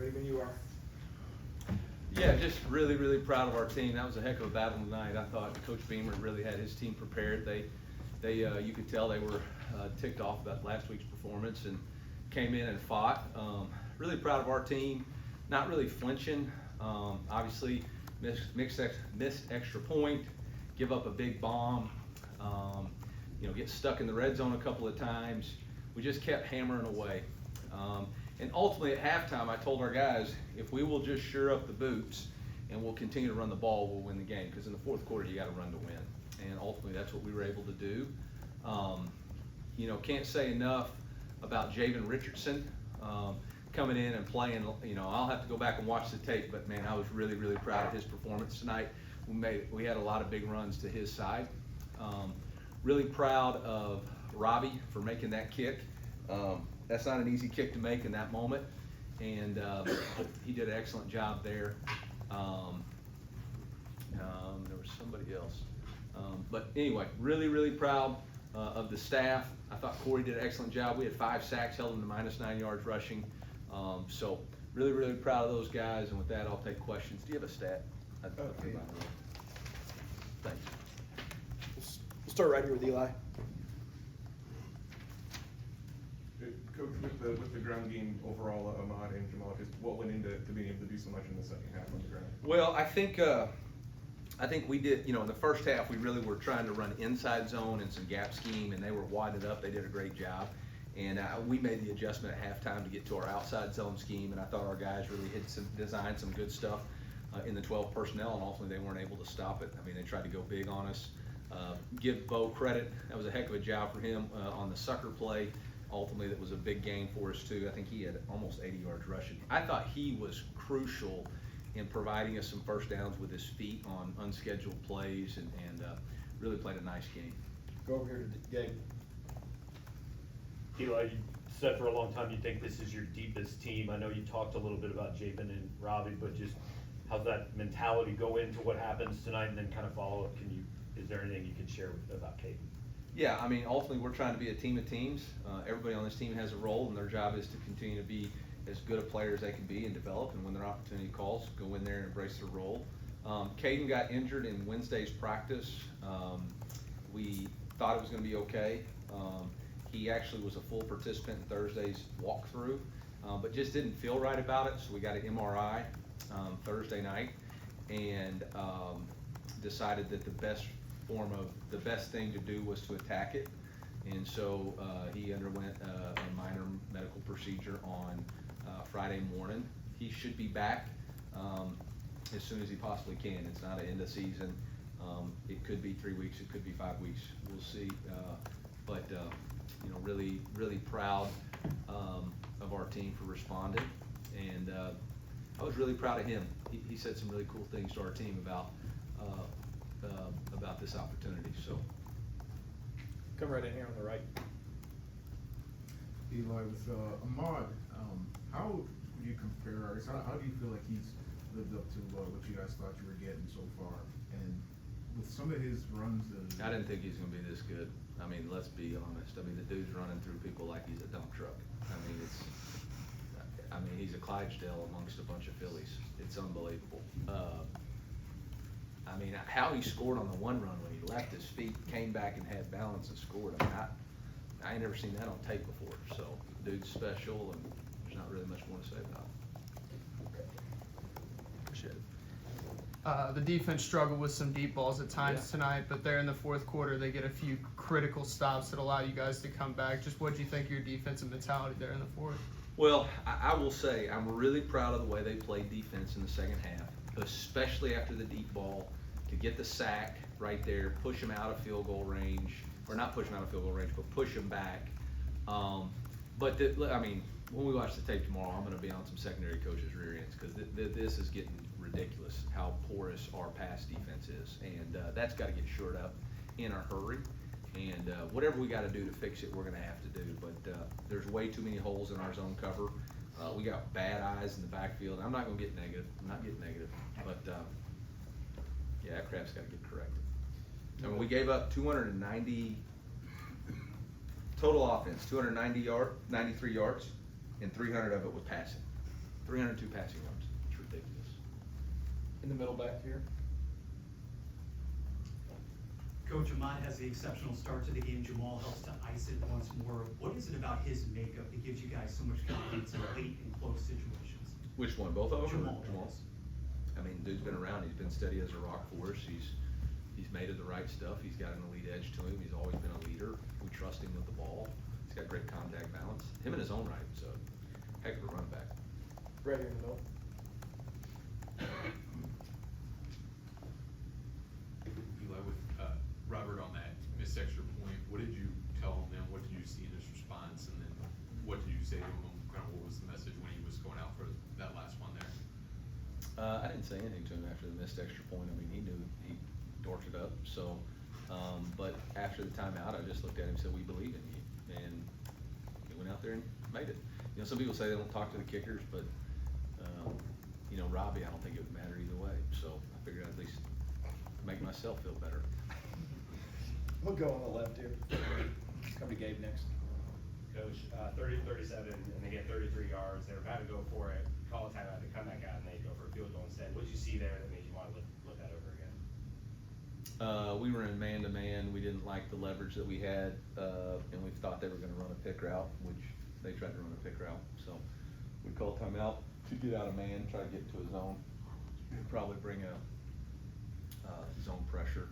Ready when you are. Yeah, just really, really proud of our team. That was a heck of a battle tonight. I thought Coach Beamer really had his team prepared. You could tell they were ticked off about last week's performance and came in and fought. Really proud of our team. Not really flinching. Obviously, missed extra point, give up a big bomb. Get stuck in the red zone a couple of times. We just kept hammering away. And ultimately at halftime, I told our guys, if we will just sure up the boots and we'll continue to run the ball, we'll win the game. Because in the fourth quarter, you got to run to win. And ultimately, that's what we were able to do. Can't say enough about Javen Richardson coming in and playing. I'll have to go back and watch the tape, but man, I was really, really proud of his performance tonight. We had a lot of big runs to his side. Really proud of Robbie for making that kick. That's not an easy kick to make in that moment, and he did an excellent job there. There was somebody else. But anyway, really, really proud of the staff. I thought Corey did an excellent job. We had 5 sacks, held him to -9 yards rushing. So really, really proud of those guys. And with that, I'll take questions. Do you have a stat? Okay. Thanks. We'll start right here with Eli. Coach, with the ground game overall, Ahmad and Jamal, just what went into being able to do so much in the second half on the ground? Well, I think we did, in the first half, we really were trying to run inside zone and some gap scheme, and they were widened up. They did a great job. And we made the adjustment at halftime to get to our outside zone scheme, and I thought our guys really designed some good stuff in the 12 personnel, and ultimately they weren't able to stop it. I mean, they tried to go big on us. Give Bo credit. That was a heck of a job for him on the sucker play. Ultimately, that was a big gain for us, too. I think he had almost 80 yards rushing. I thought he was crucial in providing us some first downs with his feet on unscheduled plays and really played a nice game. Go over here to Gabe. Eli, you said for a long time you think this is your deepest team. I know you talked a little bit about Javen and Robbie, but just how's that mentality go into what happens tonight, and then kind of follow up? Is there anything you can share about Caden? Yeah, I mean, ultimately we're trying to be a team of teams. Everybody on this team has a role, and their job is to continue to be as good a player as they can be and develop, and when their opportunity calls, go in there and embrace their role. Caden got injured in Wednesday's practice. We thought it was going to be okay. He actually was a full participant in Thursday's walkthrough, but just didn't feel right about it, so we got an MRI Thursday night and decided that the best thing to do was to attack it. And so he underwent a minor medical procedure on Friday morning. He should be back as soon as he possibly can. It's not an end of season. It could be 3 weeks, it could be 5 weeks. We'll see. But really, really proud of our team for responding. And I was really proud of him. He said some really cool things to our team about this opportunity. So, Come right in here on the right. Eli, with Ahmad, how would you compare, or how do you feel like he's lived up to what you guys thought you were getting so far? And with some of his runs, I didn't think he's going to be this good. I mean, let's be honest. I mean, the dude's running through people like he's a dump truck. I mean, he's a Clydesdale amongst a bunch of fillies. It's unbelievable. I mean, how he scored on the one run when he left his feet, came back and had balance and scored. I mean, I ain't never seen that on tape before. So, dude's special, and there's not really much more to say about it. Appreciate it. The defense struggled with some deep balls at times tonight, but there in the fourth quarter, they get a few critical stops that allow you guys to come back. Just what do you think of your defensive mentality there in the fourth? Well, I will say I'm really proud of the way they played defense in the second half, especially after the deep ball, to get the sack right there, push them out of field goal range, or not push them out of field goal range, but push them back. When we watch the tape tomorrow, I'm going to be on some secondary coaches' rear ends because this is getting ridiculous how porous our pass defense is, and that's got to get shored up in a hurry. And whatever we got to do to fix it, we're going to have to do. But there's way too many holes in our zone cover. We got bad eyes in the backfield. I'm not going to get negative. I'm not getting negative. But, that crap's got to get corrected. I mean, we gave up 290 total offense, 93 yards, and 300 of it was passing. 302 passing yards. It's ridiculous. In the middle back here. Coach Ahmad has the exceptional start to the game. Jamal helps to ice it once more. What is it about his makeup that gives you guys so much confidence in late and close situations? Which one? Both of them? or Jamal. I mean, dude's been around. He's been steady as a rock for us. He's made of the right stuff. He's got an elite edge to him. He's always been a leader. We trust him with the ball. He's got great contact balance. Him in his own right. So, heck of a run back. Right here in the middle. Eli, with Robert on that missed extra point, what did you tell him then? What did you see in his response? And then what did you say to him? Kind of what was the message when he was going out for that last one there? I didn't say anything to him after the missed extra point. I mean, he knew he dorked it up. So, but after the timeout, I just looked at him and said, "We believe in you." And he went out there and made it. You know, some people say they don't talk to the kickers, but you know, Robbie, I don't think it would matter either way. So I figured I'd at least make myself feel better. We'll go on the left here. Come to Gabe next. Coach, 30-37, and they get 33 yards. They were about to go for it, call a timeout, they come back out, and they go for a field goal instead. What did you see there that made you want to look that over again? We were in man-to-man. We didn't like the leverage that we had, and we thought they were going to run a pick route, which they tried to run a pick route. So we called timeout to get out of man, try to get to a zone, and probably bring a zone pressure,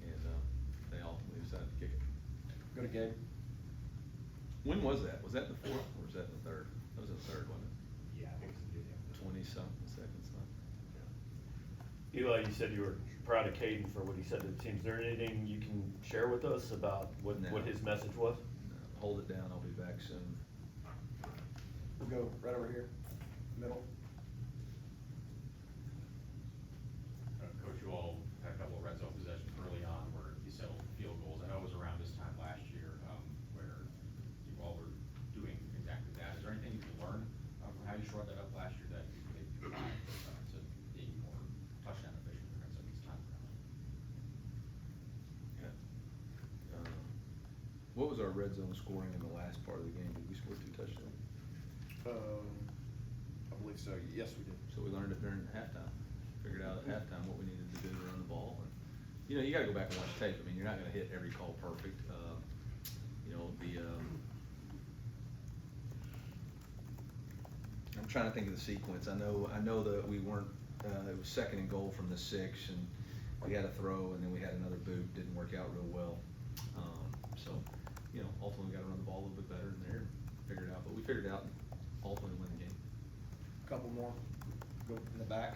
and they ultimately decided to kick it. Go to Gabe. When was that? Was that the fourth or was that the third? That was the third, wasn't it? Yeah, I think it's a 20-something seconds left. Eli, you said you were proud of Caden for what he said to the team. Is there anything you can share with us about what No. his message was? Hold it down. I'll be back soon. We'll go right over here. Middle. Coach, you all had a couple of red zone possessions early on where you settled field goals. I know it was around this time last year, where you all were doing exactly that. Is there anything you can learn from how you shored that up last year that you could apply to being more touchdown efficient for some of these times around? Yeah. What was our red zone scoring in the last part of the game? Did we score 2 touchdowns? I believe so. Yes, we did. So we learned it during halftime. Figured out at halftime what we needed to do to run the ball. And, you know, you gotta go back and watch tape. I mean, you're not gonna hit every call perfect. You know, I'm trying to think of the sequence. I know that we weren't, it was 2nd and goal from the 6, and we had a throw, and then we had another boot. Didn't work out real well. So, you know, ultimately we gotta run the ball a little bit better in there and figure it out. But we figured it out and ultimately win the game. Couple more. Go in the back.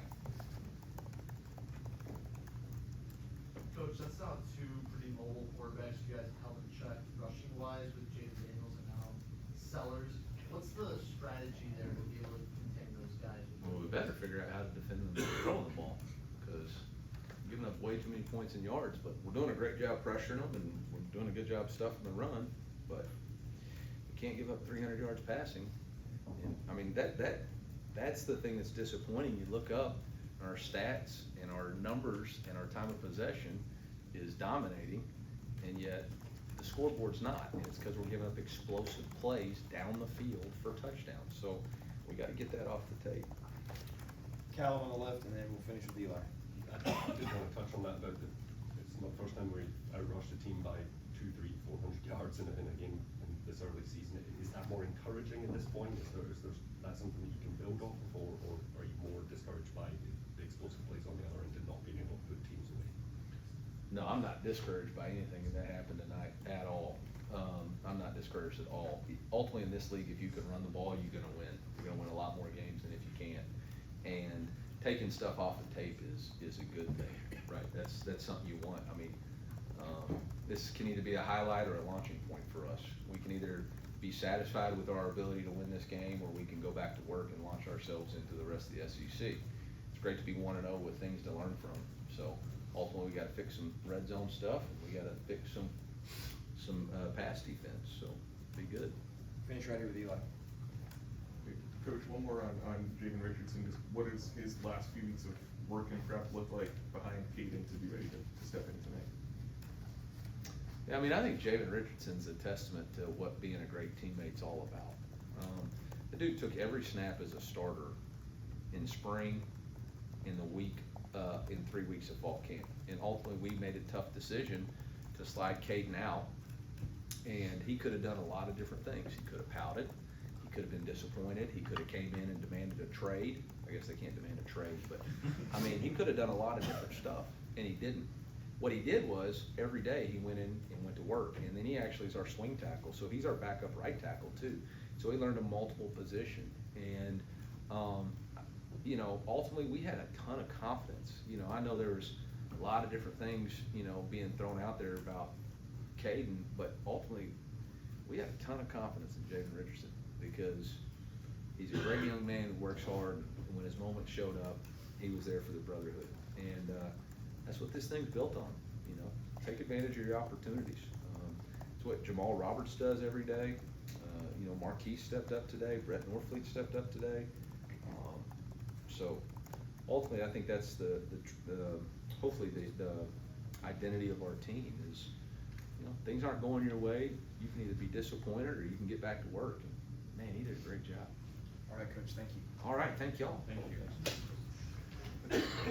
Coach, that's not two pretty mobile quarterbacks you guys held in check rushing wise with James Daniels and now Sellers. What's the strategy there to be able to contain those guys? Well, we better figure out how to defend them throwing the ball, because we're giving up way too many points and yards, but we're doing a great job pressuring them, and we're doing a good job stuffing the run, but we can't give up 300 yards passing. And, I mean, that's the thing that's disappointing. You look up our stats and our numbers and our time of possession is dominating, and yet the scoreboard's not. And it's because we're giving up explosive plays down the field for touchdowns. So we got to get that off the tape. Callum on the left, and then we'll finish with Eli. I just want to touch on that, but it's not the first time we outrushed a team by 200, 300, 400 yards in a game in this early season. Is that more encouraging at this point? Is there that something that you can build off of, or are you more discouraged by the explosive plays on the other end and not being able to put teams away? No, I'm not discouraged by anything that happened tonight at all. I'm not discouraged at all. Ultimately, in this league, if you can run the ball, you're going to win. You're going to win a lot more games than if you can't. And taking stuff off the tape is a good thing, right? That's something you want. I mean, this can either be a highlight or a launching point for us. We can either be satisfied with our ability to win this game, or we can go back to work and launch ourselves into the rest of the SEC. It's great to be 1-0 with things to learn from. So ultimately, we got to fix some red zone stuff, and we got to fix some pass defense. So be good. Finish right here with Eli. Coach, one more on Javen Richardson. Just what is his last few weeks of work and prep look like behind Caden to be ready to step in tonight? Yeah, I mean, I think Javen Richardson's a testament to what being a great teammate's all about. The dude took every snap as a starter in spring, in the week, in 3 weeks of fall camp. And ultimately, we made a tough decision to slide Caden out. And he could have done a lot of different things. He could have pouted. He could have been disappointed. He could have came in and demanded a trade. I guess they can't demand a trade, but I mean, he could have done a lot of different stuff, and he didn't. What he did was, every day he went in and went to work, and then he actually is our swing tackle, so he's our backup right tackle too. So he learned a multiple position, and you know, ultimately we had a ton of confidence. You know, I know there was a lot of different things, you know, being thrown out there about Caden, but ultimately we had a ton of confidence in Jaden Richardson because he's a great young man who works hard, and when his moment showed up, he was there for the brotherhood. And that's what this thing's built on, you know. Take advantage of your opportunities. It's what Jamal Roberts does every day. You know, Marquise stepped up today. Brett Norfleet stepped up today. So ultimately, I think that's hopefully the identity of our team is, you know, things aren't going your way. You can either be disappointed or you can get back to work. And man, he did a great job. All right, Coach, thank you. All right, thank y'all. Thank you.